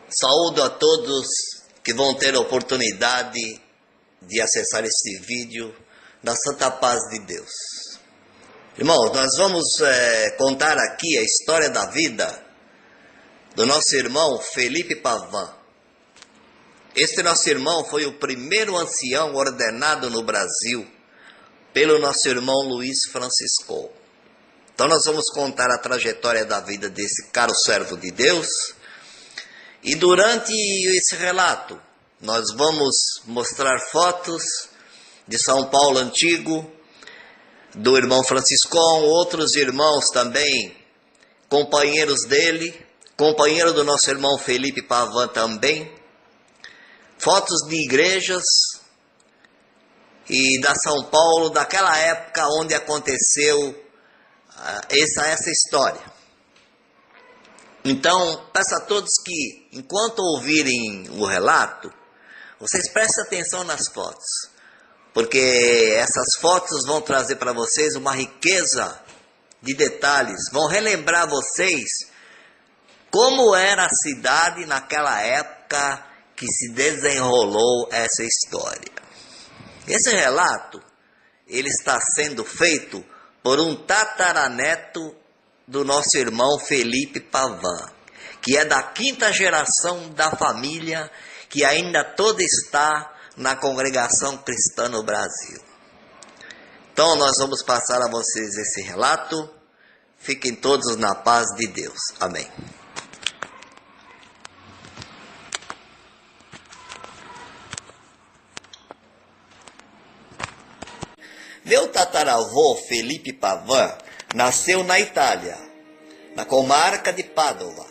Saúdo a todos que vão ter a oportunidade de acessar este vídeo na santa paz de Deus. Irmãos, nós vamos contar aqui a história da vida do nosso irmão Felipe Pavan. Este nosso irmão foi o primeiro ancião ordenado no Brasil pelo nosso irmão Luiz Francisco. Então nós vamos contar a trajetória da vida desse caro servo de Deus. E durante esse relato, nós vamos mostrar fotos de São Paulo Antigo, do irmão Franciscão, outros irmãos também, companheiros dele, companheiro do nosso irmão Felipe Pavan também, fotos de igrejas e da São Paulo, daquela época onde aconteceu essa história. Então, peço a todos que, enquanto ouvirem o relato, vocês prestem atenção nas fotos, porque essas fotos vão trazer para vocês uma riqueza de detalhes, vão relembrar vocês como era a cidade naquela época que se desenrolou essa história. Esse relato, ele está sendo feito por um tataraneto do nosso irmão Felipe Pavan, que é da 5ª geração da família, que ainda toda está na congregação cristã no Brasil. Então nós vamos passar a vocês esse relato. Fiquem todos na paz de Deus. Amém. Meu tataravô Felipe Pavan nasceu na Itália, na comarca de Pádua.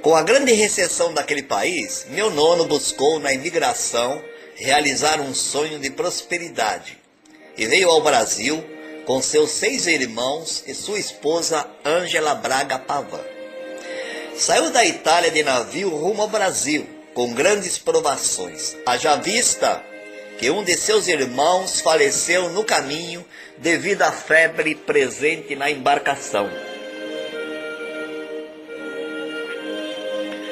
Com a grande recessão daquele país, meu nono buscou na imigração realizar um sonho de prosperidade e veio ao Brasil com seus 6 irmãos e sua esposa Ângela Braga Pavan. Saiu da Itália de navio rumo ao Brasil com grandes provações, haja vista que um de seus irmãos faleceu no caminho devido à febre presente na embarcação.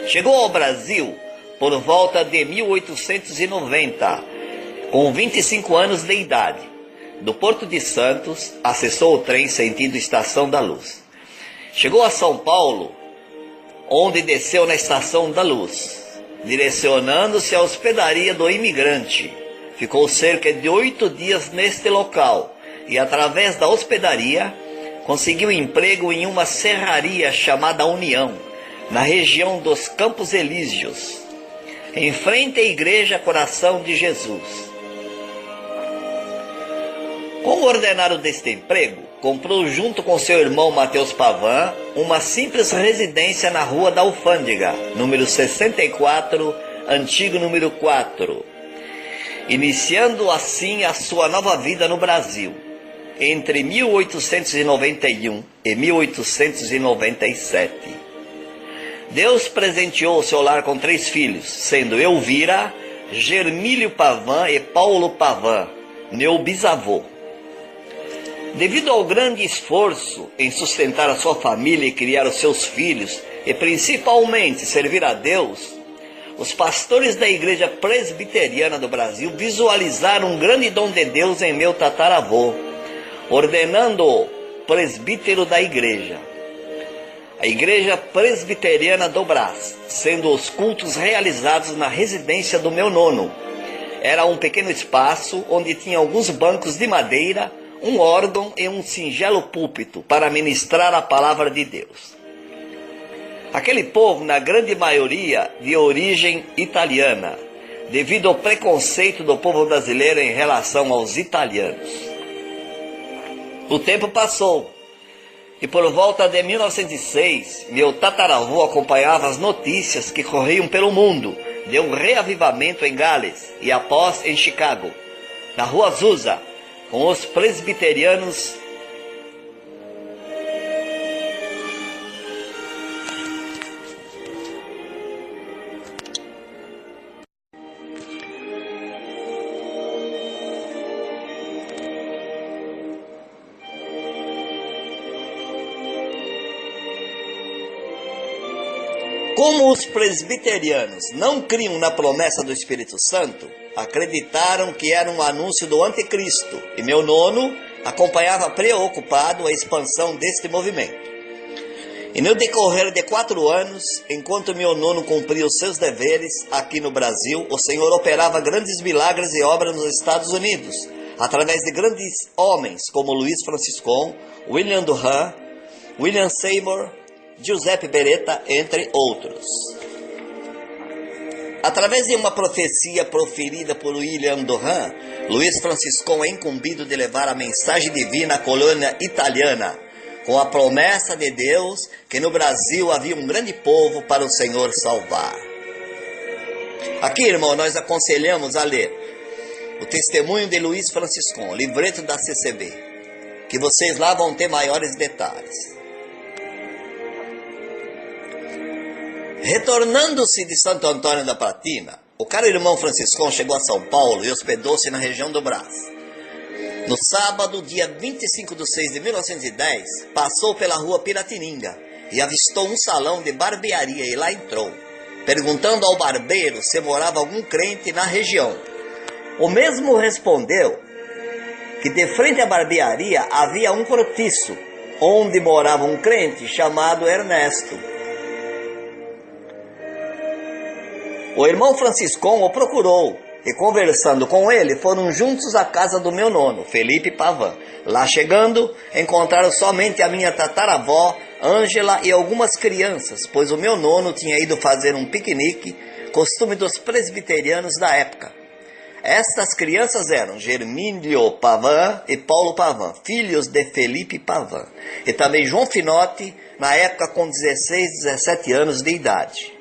Chegou ao Brasil por volta de 1890, com 25 anos de idade. Do Porto de Santos, acessou o trem sentido Estação da Luz. Chegou a São Paulo, onde desceu na Estação da Luz, direcionando-se à hospedaria do imigrante. Ficou cerca de 8 dias neste local e, através da hospedaria, conseguiu emprego em uma serraria chamada União, na região dos Campos Elíseos, em frente à Igreja Coração de Jesus. Como ordenado deste emprego, comprou junto com seu irmão Mateus Pavan uma simples residência na Rua da Alfândega, número 64, antigo número 4, iniciando assim a sua nova vida no Brasil, entre 1891 e 1897. Deus presenteou seu lar com 3 filhos, sendo Elvira, Germílio Pavan e Paulo Pavan, meu bisavô. Devido ao grande esforço em sustentar a sua família e criar os seus filhos, e principalmente servir a Deus, os pastores da Igreja Presbiteriana do Brasil visualizaram um grande dom de Deus em meu tataravô, ordenando-o presbítero da igreja. A Igreja Presbiteriana do Brás, sendo os cultos realizados na residência do meu nono. Era um pequeno espaço onde tinha alguns bancos de madeira, um órgão e um singelo púlpito para ministrar a palavra de Deus. Aquele povo, na grande maioria, de origem italiana, devido ao preconceito do povo brasileiro em relação aos italianos. O tempo passou, e por volta de 1906, meu tataravô acompanhava as notícias que corriam pelo mundo de um reavivamento em Gales e após em Chicago, na Rua Azusa, com os presbiterianos. Como os presbiterianos não criam na promessa do Espírito Santo, acreditaram que era um anúncio do anticristo, e meu nono acompanhava preocupado a expansão deste movimento. E no decorrer de 4 anos, enquanto meu nono cumpria os seus deveres aqui no Brasil, o Senhor operava grandes milagres e obras nos Estados Unidos, através de grandes homens como Luiz Franciscon, William Durham, William Seymour, Giuseppe Beretta, entre outros. Através de uma profecia proferida por William Durham, Luiz Franciscon é incumbido de levar a mensagem divina à colônia italiana, com a promessa de Deus que no Brasil havia um grande povo para o Senhor salvar. Aqui, irmão, nós aconselhamos a ler o testemunho de Luiz Franciscon, livreto da CCB, que vocês lá vão ter maiores detalhes. Retornando-se de Santo Antônio da Platina, o caro irmão Franciscon chegou a São Paulo e hospedou-se na região do Brás. No sábado, dia 25 de 6 de 1910, passou pela rua Piratininga e avistou um salão de barbearia e lá entrou, perguntando ao barbeiro se morava algum crente na região. O mesmo respondeu que de frente à barbearia havia um cortiço, onde morava um crente chamado Ernesto. O irmão Franciscon o procurou e, conversando com ele, foram juntos à casa do meu nono, Felipe Pavan. Lá chegando, encontraram somente a minha tataravó, Ângela, e algumas crianças, pois o meu nono tinha ido fazer um piquenique, costume dos presbiterianos da época. Estas crianças eram Germílio Pavan e Paulo Pavan, filhos de Felipe Pavan, e também João Finotti, na época com 16, 17 anos de idade.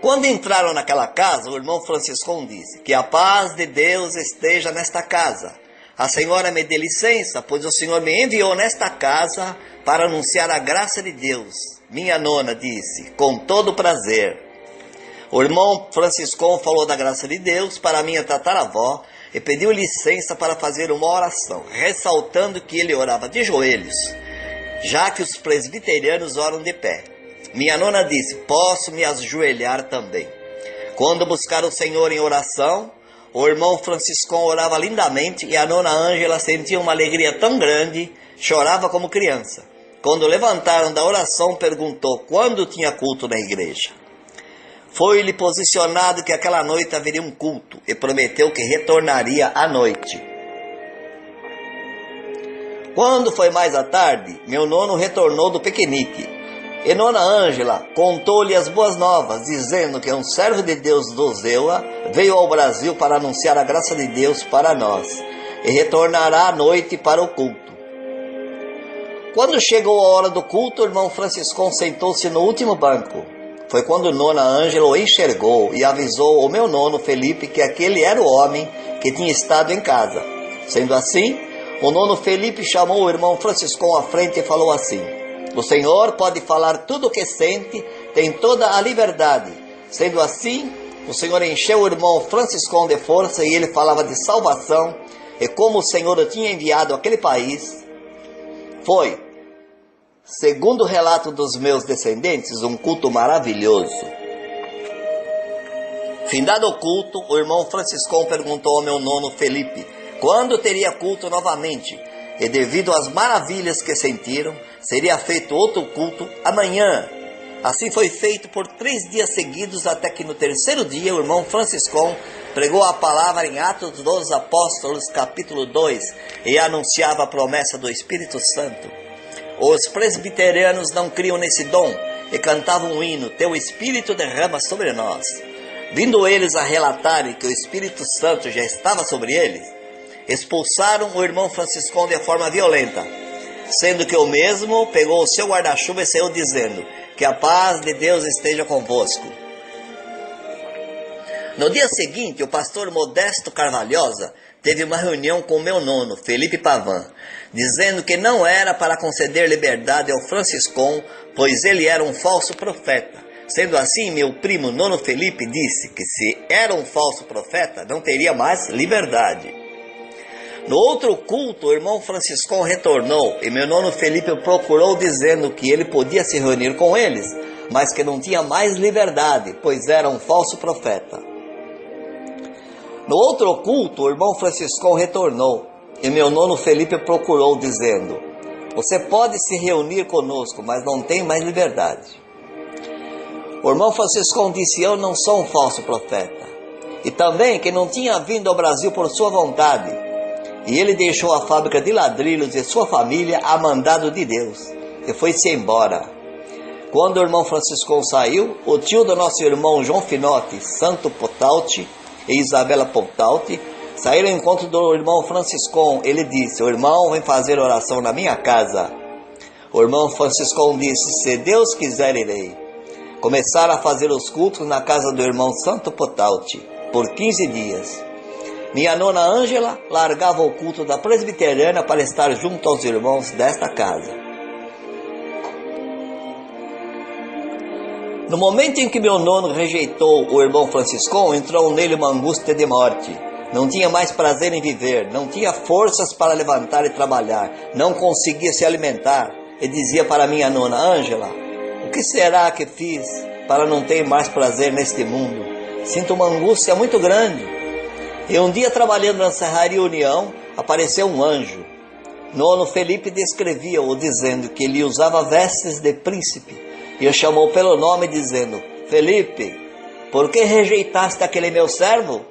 Quando entraram naquela casa, o irmão Franciscon disse: que a paz de Deus esteja nesta casa. A senhora me dê licença, pois o Senhor me enviou nesta casa para anunciar a graça de Deus. Minha nona disse: com todo prazer. O irmão Franciscon falou da graça de Deus para a minha tataravó e pediu licença para fazer uma oração, ressaltando que ele orava de joelhos, já que os presbiterianos oram de pé. Minha nona disse: posso me ajoelhar também. Quando buscaram o Senhor em oração, o irmão Franciscon orava lindamente e a nona Ângela sentia uma alegria tão grande, chorava como criança. Quando levantaram da oração, perguntou quando tinha culto na igreja. Foi-lhe posicionado que aquela noite haveria um culto e prometeu que retornaria à noite. Quando foi mais à tarde, meu nono retornou do piquenique. E nona Ângela contou-lhe as boas novas, dizendo que um servo de Deus do Zewa veio ao Brasil para anunciar a graça de Deus para nós, e retornará à noite para o culto. Quando chegou a hora do culto, o irmão Franciscon sentou-se no último banco. Foi quando nona Ângela o enxergou e avisou o meu nono Felipe que aquele era o homem que tinha estado em casa. Sendo assim, o nono Felipe chamou o irmão Franciscon à frente e falou assim: o Senhor pode falar tudo o que sente, tem toda a liberdade. Sendo assim, o Senhor encheu o irmão Franciscon de força e ele falava de salvação e como o Senhor o tinha enviado àquele país. Foi, segundo o relato dos meus descendentes, um culto maravilhoso. Findado o culto, o irmão Franciscon perguntou ao meu nono Felipe quando teria culto novamente. E devido às maravilhas que sentiram, seria feito outro culto amanhã. Assim foi feito por 3 dias seguidos, até que no terceiro dia o irmão Franciscon pregou a palavra em Atos dos Apóstolos, capítulo 2, e anunciava a promessa do Espírito Santo. Os presbiterianos não criam nesse dom e cantavam um hino: teu Espírito derrama sobre nós. Vindo eles a relatarem que o Espírito Santo já estava sobre eles, expulsaram o irmão Franciscon de forma violenta, sendo que o mesmo pegou o seu guarda-chuva e saiu dizendo: que a paz de Deus esteja convosco. No dia seguinte, o pastor Modesto Carvalhosa teve uma reunião com o meu nono, Felipe Pavan, dizendo que não era para conceder liberdade ao Franciscon, pois ele era um falso profeta. Sendo assim, meu primo nono Felipe disse que se era um falso profeta, não teria mais liberdade. No outro culto, o irmão Franciscon retornou e meu nono Felipe o procurou dizendo que ele podia se reunir com eles, mas que não tinha mais liberdade, pois era um falso profeta. No outro culto, o irmão Franciscão retornou, e meu nono Felipe procurou, dizendo: você pode se reunir conosco, mas não tem mais liberdade. O irmão Franciscão disse: eu não sou um falso profeta, e também que não tinha vindo ao Brasil por sua vontade, e ele deixou a fábrica de ladrilhos e sua família a mandado de Deus, e foi-se embora. Quando o irmão Franciscão saiu, o tio do nosso irmão João Finotti, Santo Potauti e Isabela Potauti, saíram ao encontro do irmão Franciscão. Ele disse: o irmão vem fazer oração na minha casa. O irmão Franciscão disse: se Deus quiser, irei. Começaram a fazer os cultos na casa do irmão Santo Potauti por 15 dias. Minha nona Ângela largava o culto da presbiteriana para estar junto aos irmãos desta casa. No momento em que meu nono rejeitou o irmão Franciscão, entrou nele uma angústia de morte. Não tinha mais prazer em viver, não tinha forças para levantar e trabalhar, não conseguia se alimentar. E dizia para minha nona: Ângela, o que será que fiz para não ter mais prazer neste mundo? Sinto uma angústia muito grande. E um dia, trabalhando na Serraria União, apareceu um anjo. Nono Felipe descrevia-o, dizendo que ele usava vestes de príncipe, e o chamou pelo nome, dizendo: Felipe, por que rejeitaste aquele meu servo?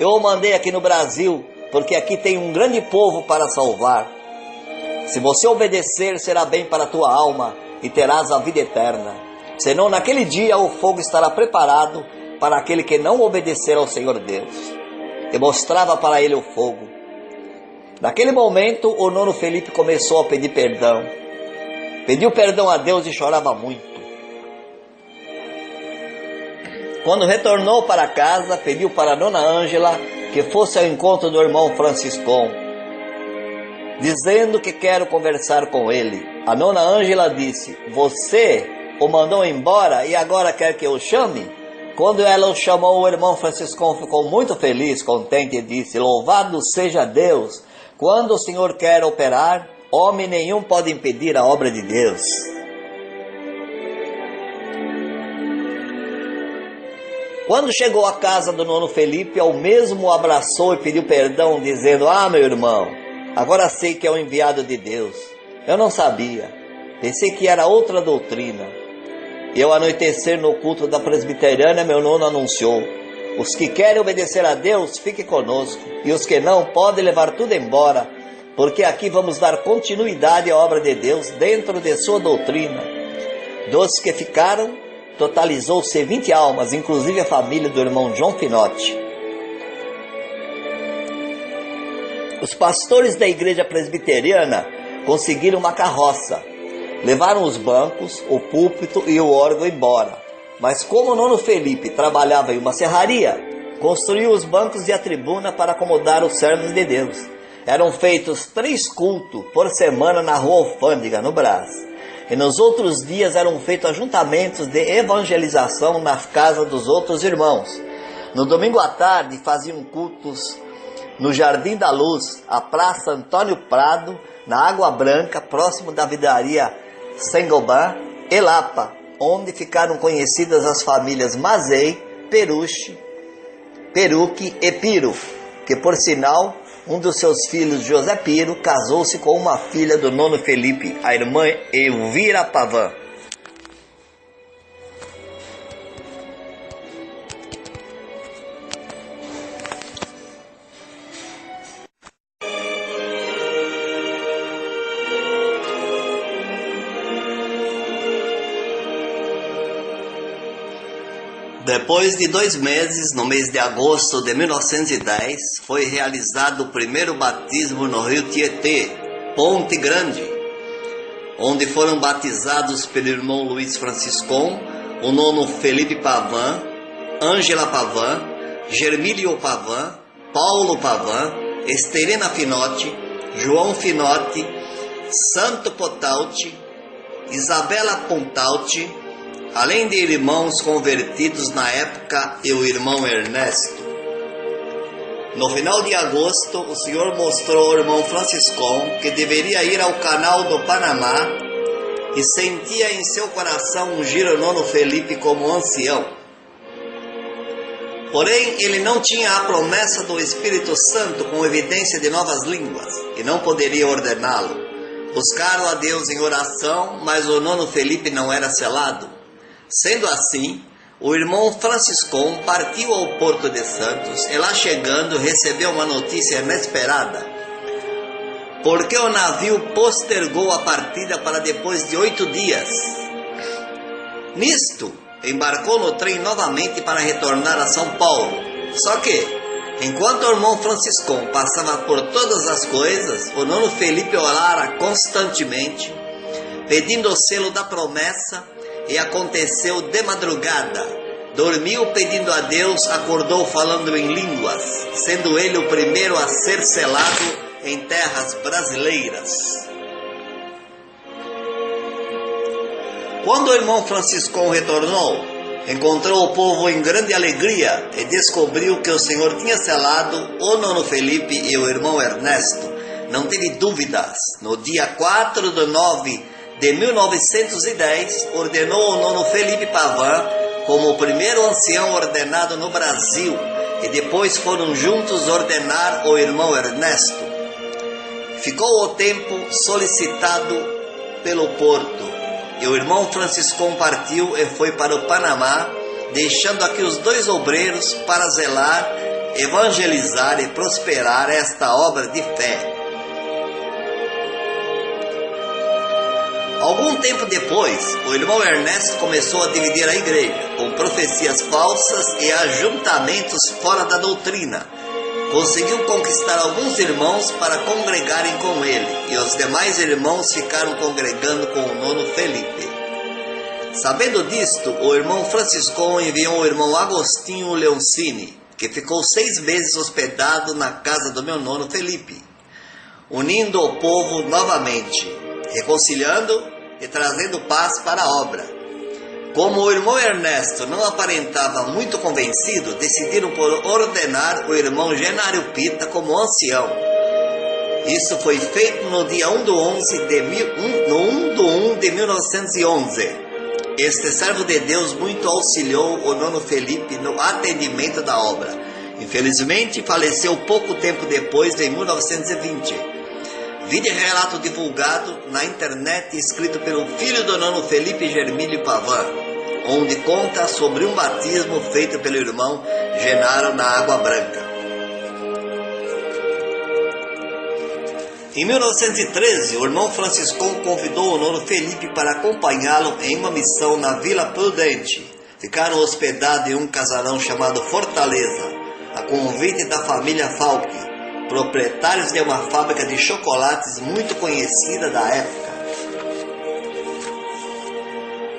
Eu o mandei aqui no Brasil, porque aqui tem um grande povo para salvar. Se você obedecer, será bem para a tua alma, e terás a vida eterna. Senão, naquele dia, o fogo estará preparado para aquele que não obedecer ao Senhor Deus. E mostrava para ele o fogo. Naquele momento, o nono Felipe começou a pedir perdão. Pediu perdão a Deus e chorava muito. Quando retornou para casa, pediu para a nona Ângela que fosse ao encontro do irmão Franciscão, dizendo que quero conversar com ele. A nona Ângela disse: você o mandou embora e agora quer que eu o chame? Quando ela o chamou, o irmão Franciscão ficou muito feliz, contente, e disse: louvado seja Deus! Quando o Senhor quer operar, homem nenhum pode impedir a obra de Deus. Quando chegou à casa do nono Felipe, ao mesmo o abraçou e pediu perdão, dizendo: meu irmão, agora sei que é o enviado de Deus. Eu não sabia, pensei que era outra doutrina. E ao anoitecer no culto da presbiteriana, meu nono anunciou: os que querem obedecer a Deus, fiquem conosco, e os que não, podem levar tudo embora, porque aqui vamos dar continuidade à obra de Deus dentro de sua doutrina. Dos que ficaram, totalizou-se 20 almas, inclusive a família do irmão João Finotti. Os pastores da igreja presbiteriana conseguiram uma carroça. Levaram os bancos, o púlpito e o órgão embora. Mas como o nono Felipe trabalhava em uma serraria, construiu os bancos e a tribuna para acomodar os servos de Deus. Eram feitos 3 cultos por semana na rua Alfândega, no Brás. E nos outros dias eram feitos ajuntamentos de evangelização nas casas dos outros irmãos. No domingo à tarde faziam cultos no Jardim da Luz, a Praça Antônio Prado, na Água Branca, próximo da vidraria Sengobá e Lapa, onde ficaram conhecidas as famílias Mazei, Peruche, Peruque e Piro, que por sinal, um dos seus filhos, José Piro, casou-se com uma filha do nono Felipe, a irmã Elvira Pavan. Depois de 2 meses, no mês de agosto de 1910, foi realizado o primeiro batismo no rio Tietê, Ponte Grande, onde foram batizados pelo irmão Luiz Franciscão, o nono Felipe Pavan, Ângela Pavan, Germílio Pavan, Paulo Pavan, Esterina Finotti, João Finotti, Santo Potauti, Isabela Pontauti, além de irmãos convertidos na época e o irmão Ernesto. No final de agosto, o Senhor mostrou ao irmão Franciscão que deveria ir ao canal do Panamá e sentia em seu coração ungir o nono Felipe como ancião. Porém, ele não tinha a promessa do Espírito Santo com evidência de novas línguas, e não poderia ordená-lo. Buscaram a Deus em oração, mas o nono Felipe não era selado. Sendo assim, o irmão Franciscão partiu ao Porto de Santos, e lá chegando recebeu uma notícia inesperada, porque o navio postergou a partida para depois de 8 dias. Nisto, embarcou no trem novamente para retornar a São Paulo. Só que, enquanto o irmão Franciscão passava por todas as coisas, o nono Felipe orara constantemente, pedindo o selo da promessa, e aconteceu de madrugada. Dormiu pedindo a Deus, acordou falando em línguas, sendo ele o primeiro a ser selado em terras brasileiras. Quando o irmão Franciscão retornou, encontrou o povo em grande alegria e descobriu que o Senhor tinha selado o nono Felipe e o irmão Ernesto. Não teve dúvidas. No dia 4 de 9 de 1910, ordenou o nono Felipe Pavan como o primeiro ancião ordenado no Brasil, e depois foram juntos ordenar o irmão Ernesto. Ficou o tempo solicitado pelo Porto, e o irmão Franciscão partiu e foi para o Panamá, deixando aqui os 2 obreiros para zelar, evangelizar e prosperar esta obra de fé. Algum tempo depois, o irmão Ernesto começou a dividir a igreja, com profecias falsas e ajuntamentos fora da doutrina. Conseguiu conquistar alguns irmãos para congregarem com ele, e os demais irmãos ficaram congregando com o nono Felipe. Sabendo disto, o irmão Franciscão enviou o irmão Agostinho Leoncini, que ficou 6 meses hospedado na casa do meu nono Felipe, unindo o povo novamente, reconciliando e trazendo paz para a obra. Como o irmão Ernesto não aparentava muito convencido, decidiram por ordenar o irmão Genário Pita como ancião. Isso foi feito no dia 1 de 1 de 1911. Este servo de Deus muito auxiliou o nono Felipe no atendimento da obra. Infelizmente, faleceu pouco tempo depois, em 1920. Vídeo relato divulgado na internet, escrito pelo filho do nono Felipe, Germílio Pavan, onde conta sobre um batismo feito pelo irmão Genaro na Água Branca. Em 1913, o irmão Franciscão convidou o nono Felipe para acompanhá-lo em uma missão na Vila Prudente. Ficaram hospedados em um casarão chamado Fortaleza, a convite da família Falck, proprietários de uma fábrica de chocolates muito conhecida da época.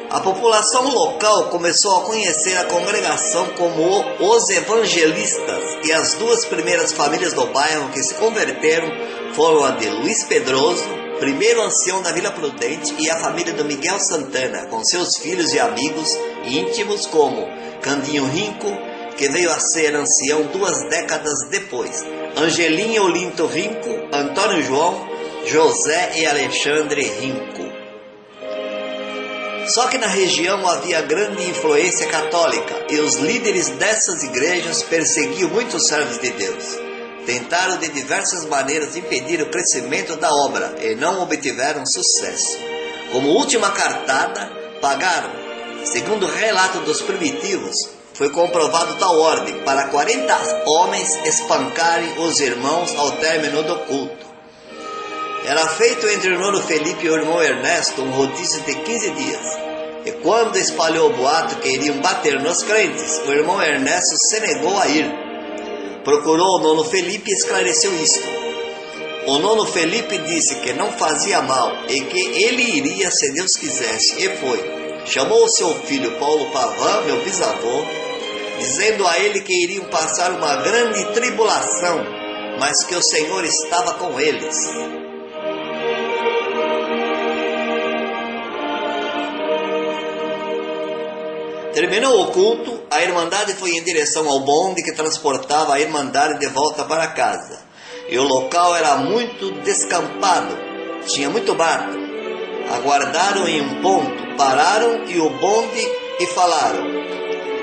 A população local começou a conhecer a congregação como os evangelistas, e as 2 primeiras famílias do bairro que se converteram foram a de Luiz Pedroso, primeiro ancião da Vila Prudente, e a família do Miguel Santana, com seus filhos e amigos íntimos como Candinho Rinco, que veio a ser ancião 2 décadas depois, Angelinho Olinto Rinco, Antônio João, José e Alexandre Rinco. Só que na região havia grande influência católica, e os líderes dessas igrejas perseguiam muitos servos de Deus. Tentaram de diversas maneiras impedir o crescimento da obra e não obtiveram sucesso. Como última cartada, pagaram. Segundo o relato dos primitivos, foi comprovado tal ordem para 40 homens espancarem os irmãos ao término do culto. Era feito entre o nono Felipe e o irmão Ernesto um rodízio de 15 dias. E quando espalhou o boato que iriam bater nos crentes, o irmão Ernesto se negou a ir. Procurou o nono Felipe e esclareceu isto. O nono Felipe disse que não fazia mal e que ele iria se Deus quisesse, e foi. Chamou o seu filho Paulo Pavan, meu bisavô, dizendo a ele que iriam passar uma grande tribulação, mas que o Senhor estava com eles. Terminou o culto, a Irmandade foi em direção ao bonde que transportava a Irmandade de volta para casa. E o local era muito descampado, tinha muito mato. aguardaram em um ponto, pararam e o bonde e falaram: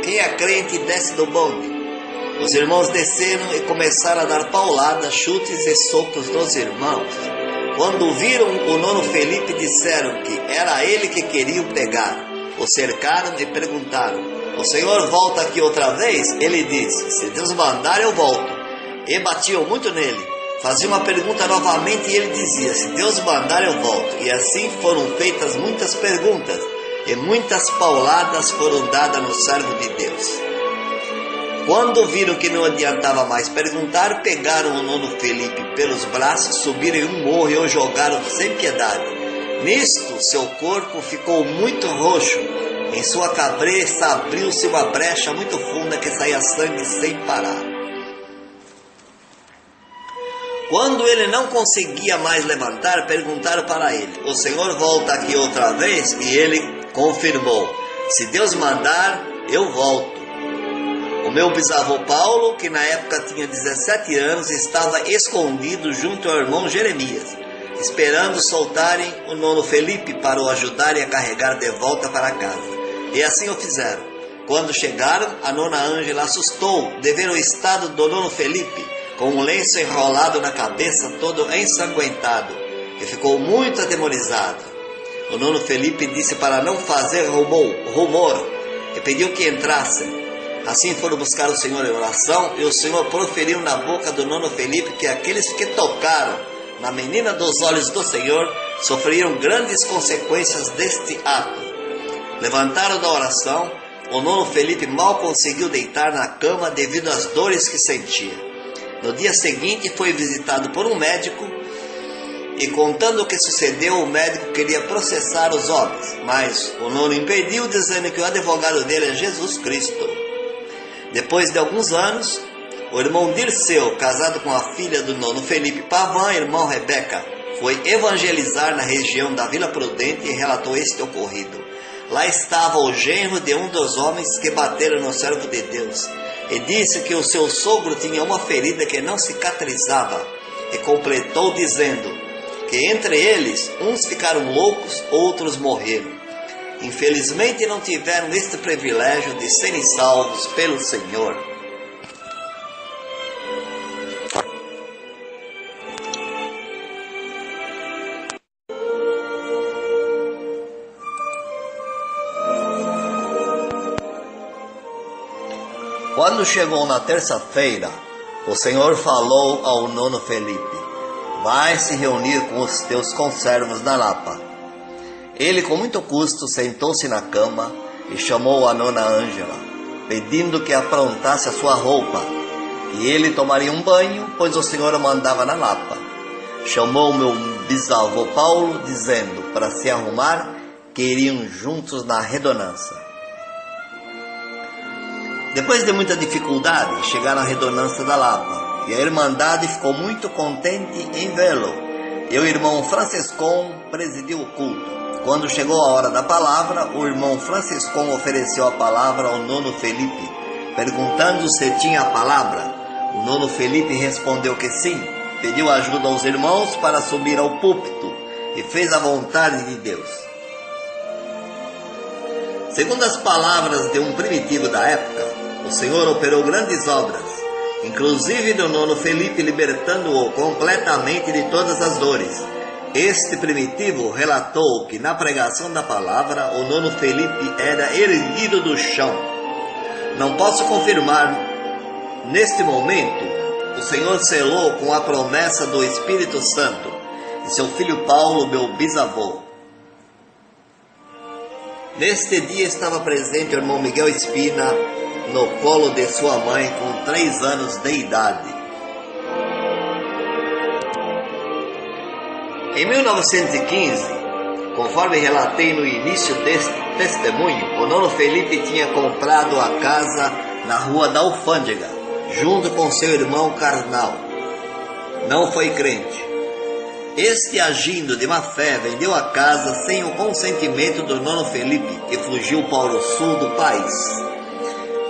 quem é crente desce do bonde. Os irmãos desceram e começaram a dar pauladas, chutes e socos nos irmãos. Quando viram o nono Felipe, disseram que era ele que queriam pegar. O cercaram e perguntaram: o senhor volta aqui outra vez? Ele disse: se Deus mandar eu volto. E batiam muito nele. Faziam uma pergunta novamente e ele dizia: se Deus mandar eu volto. E assim foram feitas muitas perguntas e muitas pauladas foram dadas no servo de Deus. Quando viram que não adiantava mais perguntar, pegaram o nono Felipe pelos braços, subiram em um morro e o jogaram sem piedade. Nisto, seu corpo ficou muito roxo. Em sua cabeça abriu-se uma brecha muito funda que saía sangue sem parar. Quando ele não conseguia mais levantar, perguntaram para ele: o senhor volta aqui outra vez? E ele confirmou: se Deus mandar, eu volto. O meu bisavô Paulo, que na época tinha 17 anos, estava escondido junto ao irmão Jeremias, esperando soltarem o nono Felipe para o ajudarem a carregar de volta para casa. E assim o fizeram. Quando chegaram, a nona Ângela assustou de ver o estado do nono Felipe, com um lenço enrolado na cabeça, todo ensanguentado, e ficou muito atemorizada. O nono Felipe disse para não fazer rumor e pediu que entrassem. Assim foram buscar o Senhor em oração, e o Senhor proferiu na boca do nono Felipe que aqueles que tocaram na menina dos olhos do Senhor sofreram grandes consequências deste ato. Levantaram da oração, o nono Felipe mal conseguiu deitar na cama devido às dores que sentia. No dia seguinte foi visitado por um médico e, contando o que sucedeu, o médico queria processar os homens, mas o nono impediu, dizendo que o advogado dele é Jesus Cristo. Depois de alguns anos, o irmão Dirceu, casado com a filha do nono Felipe Pavan, irmão Rebeca, foi evangelizar na região da Vila Prudente e relatou este ocorrido. Lá estava o genro de um dos homens que bateram no servo de Deus, e disse que o seu sogro tinha uma ferida que não cicatrizava, e completou dizendo que entre eles uns ficaram loucos, outros morreram. Infelizmente não tiveram este privilégio de serem salvos pelo Senhor. Quando chegou na terça-feira, o Senhor falou ao nono Felipe: vai se reunir com os teus conservos na Lapa. Ele, com muito custo, sentou-se na cama e chamou a nona Ângela, pedindo que aprontasse a sua roupa, e ele tomaria um banho, pois o Senhor o mandava na Lapa. Chamou meu bisavô Paulo, dizendo para se arrumar, que iriam juntos na redonança. Depois de muita dificuldade, chegaram à redonança da Lapa, e a Irmandade ficou muito contente em vê-lo, e o irmão Franciscão presidiu o culto. Quando chegou a hora da palavra, o irmão Franciscão ofereceu a palavra ao nono Felipe, perguntando se tinha a palavra. O nono Felipe respondeu que sim, pediu ajuda aos irmãos para subir ao púlpito e fez a vontade de Deus. Segundo as palavras de um primitivo da época, o Senhor operou grandes obras, inclusive do nono Felipe, libertando-o completamente de todas as dores. Este primitivo relatou que na pregação da palavra o nono Felipe era erguido do chão. Não posso confirmar. Neste momento, o Senhor selou com a promessa do Espírito Santo e seu filho Paulo, meu bisavô. Neste dia estava presente o irmão Miguel Espina no colo de sua mãe com 3 anos de idade. Em 1915, conforme relatei no início deste testemunho, o nono Felipe tinha comprado a casa na rua da Alfândega, junto com seu irmão carnal. Não foi crente. Este, agindo de má fé, vendeu a casa sem o consentimento do nono Felipe, que fugiu para o sul do país.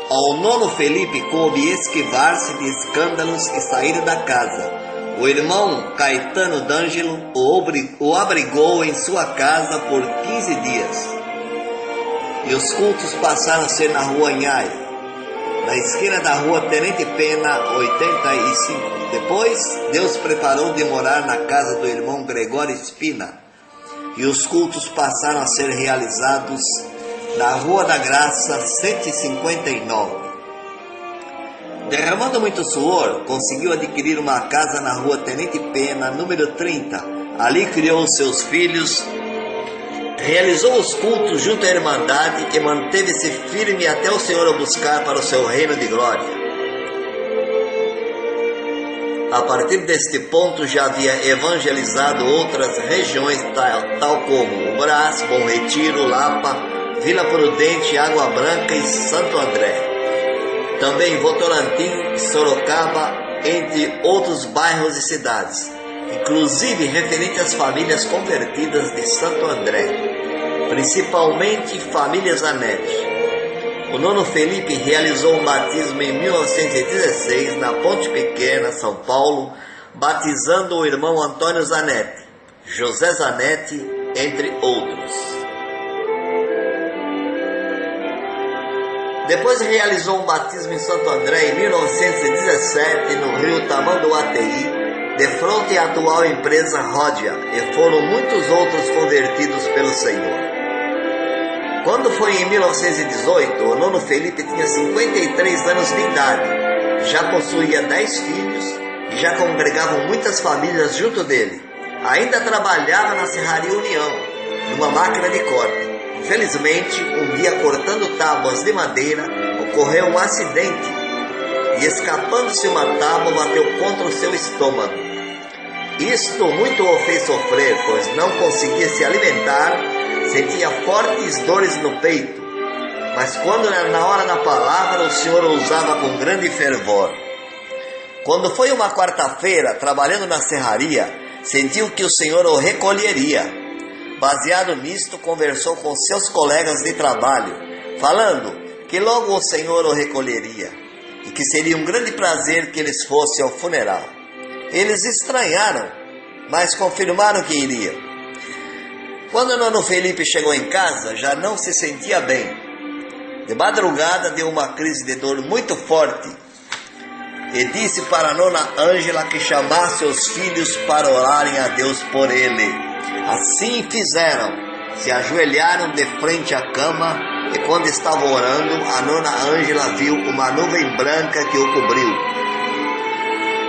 Ao nono Felipe coube esquivar-se de escândalos e sair da casa. O irmão Caetano D'Angelo o abrigou em sua casa por 15 dias. E os cultos passaram a ser na rua Anhai, na esquina da rua Tenente Pena 85. Depois, Deus preparou de morar na casa do irmão Gregório Espina, e os cultos passaram a ser realizados na Rua da Graça 159. Derramando muito suor, conseguiu adquirir uma casa na Rua Tenente Pena, número 30. Ali criou os seus filhos, realizou os cultos junto à Irmandade e manteve-se firme até o Senhor o buscar para o seu reino de glória. A partir deste ponto já havia evangelizado outras regiões, tal como o Brás, Bom Retiro, Lapa, Vila Prudente, Água Branca e Santo André. Também Votorantim, Sorocaba, entre outros bairros e cidades, inclusive referente às famílias convertidas de Santo André, principalmente família Zanetti. O nono Felipe realizou um batismo em 1916 na Ponte Pequena, São Paulo, batizando o irmão Antônio Zanetti, José Zanetti, entre outros. Depois realizou um batismo em Santo André em 1917 no rio Tamanduateí, de fronte à atual empresa Ródia, e foram muitos outros convertidos pelo Senhor. Quando foi em 1918, o nono Felipe tinha 53 anos de idade, já possuía 10 filhos e já congregavam muitas famílias junto dele. Ainda trabalhava na Serraria União, numa máquina de corte. Infelizmente, um dia cortando tábuas de madeira, ocorreu um acidente e, escapando-se uma tábua, bateu contra o seu estômago. Isto muito o fez sofrer, pois não conseguia se alimentar, sentia fortes dores no peito. Mas quando era na hora da palavra, o Senhor o usava com grande fervor. Quando foi uma quarta-feira, trabalhando na serraria, sentiu que o Senhor o recolheria. Baseado nisto, conversou com seus colegas de trabalho, falando que logo o Senhor o recolheria e que seria um grande prazer que eles fossem ao funeral. Eles estranharam, mas confirmaram que iriam. Quando o nono Felipe chegou em casa, já não se sentia bem. De madrugada deu uma crise de dor muito forte e disse para a nona Ângela que chamasse os filhos para orarem a Deus por ele. Assim fizeram, se ajoelharam de frente à cama e quando estavam orando, a nona Ângela viu uma nuvem branca que o cobriu.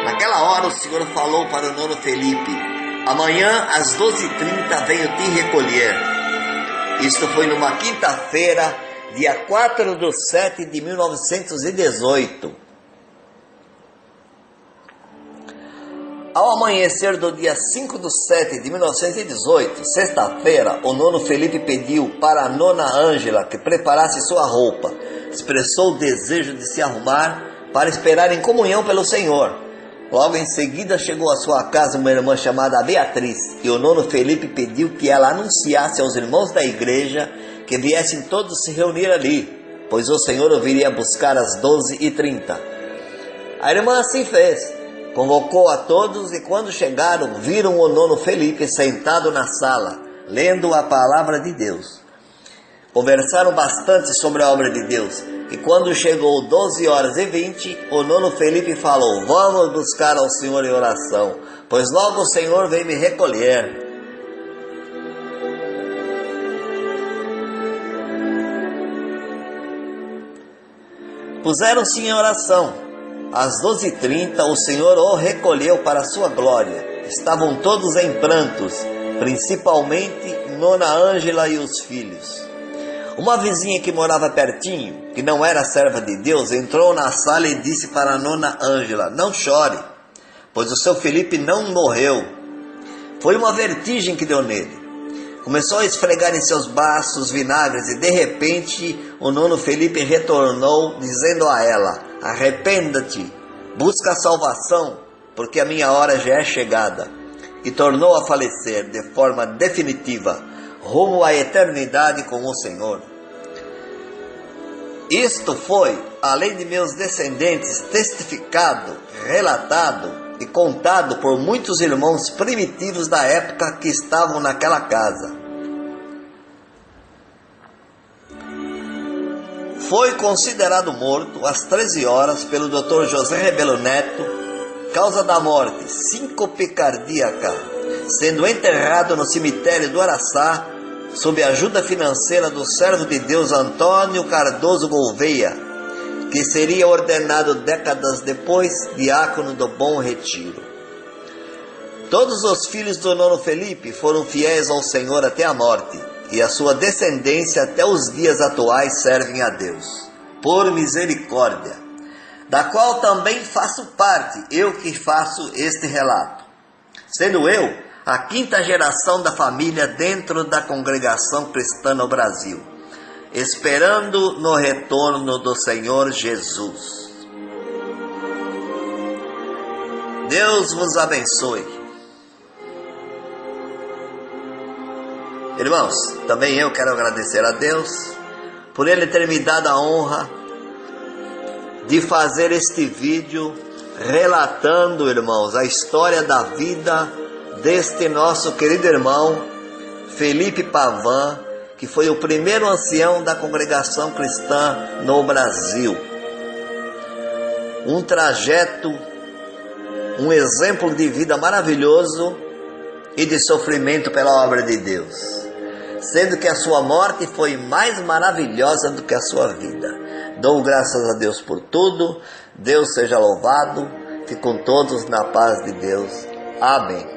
Naquela hora o Senhor falou para o nono Felipe: amanhã às 12h30 venho te recolher. Isto foi numa quinta-feira, dia 4/7 de 1918. Ao amanhecer do dia 5/7 de 1918, sexta-feira, o nono Felipe pediu para a nona Ângela que preparasse sua roupa. Expressou o desejo de se arrumar para esperar em comunhão pelo Senhor. Logo em seguida chegou à sua casa uma irmã chamada Beatriz, e o nono Felipe pediu que ela anunciasse aos irmãos da igreja que viessem todos se reunir ali, pois o Senhor o viria buscar às 12h30. A irmã assim fez. Convocou a todos e quando chegaram, viram o nono Felipe sentado na sala, lendo a palavra de Deus. Conversaram bastante sobre a obra de Deus e quando chegou 12h20, o nono Felipe falou: vamos buscar ao Senhor em oração, pois logo o Senhor vem me recolher. Puseram-se em oração. Às 12h30 o Senhor o recolheu para a sua glória. Estavam todos em prantos, principalmente nona Ângela e os filhos. Uma vizinha que morava pertinho, que não era serva de Deus, entrou na sala e disse para a nona Ângela: não chore, pois o seu Felipe não morreu. Foi uma vertigem que deu nele. Começou a esfregar em seus braços vinagres e de repente o nono Felipe retornou dizendo a ela: arrependa-te, busca a salvação, porque a minha hora já é chegada. E tornou a falecer de forma definitiva, rumo à eternidade com o Senhor. Isto foi, além de meus descendentes, testificado, relatado e contado por muitos irmãos primitivos da época que estavam naquela casa. Foi considerado morto às 13 horas pelo Dr. José Rebelo Neto, causa da morte, síncope cardíaca, sendo enterrado no cemitério do Araçá, sob a ajuda financeira do servo de Deus Antônio Cardoso Gouveia, que seria ordenado décadas depois diácono do Bom Retiro. Todos os filhos do nono Felipe foram fiéis ao Senhor até a morte, e a sua descendência até os dias atuais servem a Deus, por misericórdia, da qual também faço parte, eu que faço este relato, sendo eu a quinta geração da família dentro da congregação cristã no Brasil, esperando no retorno do Senhor Jesus. Deus vos abençoe. Irmãos, também eu quero agradecer a Deus por Ele ter me dado a honra de fazer este vídeo relatando, irmãos, a história da vida deste nosso querido irmão Felipe Pavan, que foi o primeiro ancião da congregação cristã no Brasil. Um trajeto, um exemplo de vida maravilhoso e de sofrimento pela obra de Deus, sendo que a sua morte foi mais maravilhosa do que a sua vida. Dou graças a Deus por tudo. Deus seja louvado. Fiquem todos na paz de Deus. Amém.